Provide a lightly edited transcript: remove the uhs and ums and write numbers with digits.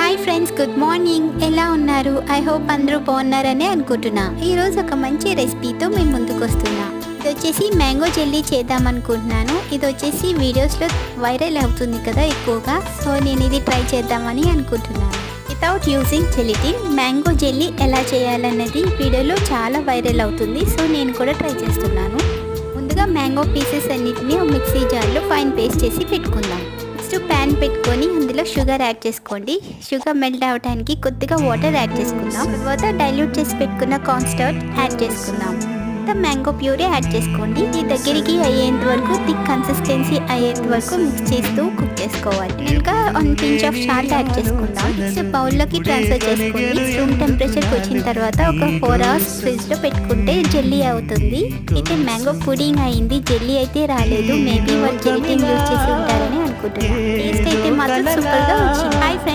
Hi friends, good morning. ఎలా ఉన్నారు? I hope అందరూ బాగున్నారని అనుకుంటున్నా. ఈరోజు ఒక మంచి రెసిపీతో మేము ముందుకు వస్తున్నా. ఇది వచ్చేసి మ్యాంగో జెల్లీ చేద్దాం అనుకుంటున్నాను. ఇది వచ్చేసి వీడియోస్లో వైరల్ అవుతుంది కదా ఎక్కువగా, సో నేను ఇది ట్రై చేద్దామని అనుకుంటున్నాను. Without using gelatine mango jelly ఎలా చేయాలన్నది వీడియోలో చాలా వైరల్ అవుతుంది, సో నేను కూడా ట్రై చేస్తున్నాను. ముందుగా మ్యాంగో పీసెస్ అన్నిటిని మిక్సీ జార్లో ఫైన్ పేస్ట్ చేసి పెట్టుకుందాం. నెక్స్ట్ ప్యాన్ పెట్టుకొని అందులో షుగర్ యాడ్ చేసుకోండి. షుగర్ మెల్ట్ అవ్వడానికి కొద్దిగా వాటర్ యాడ్ చేసుకుందాం. తర్వాత డైల్యూట్ చేసి పెట్టుకున్న కార్న్ స్టార్చ్ యాడ్ చేసుకుందాం. మ్యాంగో ప్యూరీ యాడ్ చేసుకోండి. ఈ దగ్గరికి అయ్యేంత వరకు, థిక్ కన్సిస్టెన్సీ అయ్యేంత వరకు మిక్స్ చేస్తూ కుక్ చేసుకోవాలి. ఇంకా 1 pinch ఆఫ్ సాల్ట్ యాడ్ చేసుకుందాం. నెక్స్ట్ బౌల్లోకి ట్రాన్స్ఫర్ చేసుకోండి. రూమ్ టెంపరేచర్కి వచ్చిన తర్వాత ఒక 4 hours ఫ్రిడ్జ్లో పెట్టుకుంటే జెల్లీ అవుతుంది. అయితే మ్యాంగో పుడింగ్ అయింది, జెల్లీ అయితే రాలేదు. మేబీ వాళ్ళు జెలిటిన్ యూజ్ చేసి ఉంటారని అనుకుంటున్నాను. టేస్ట్ అయితే మాత్రం సూపర్గా వచ్చింది. Hi friends.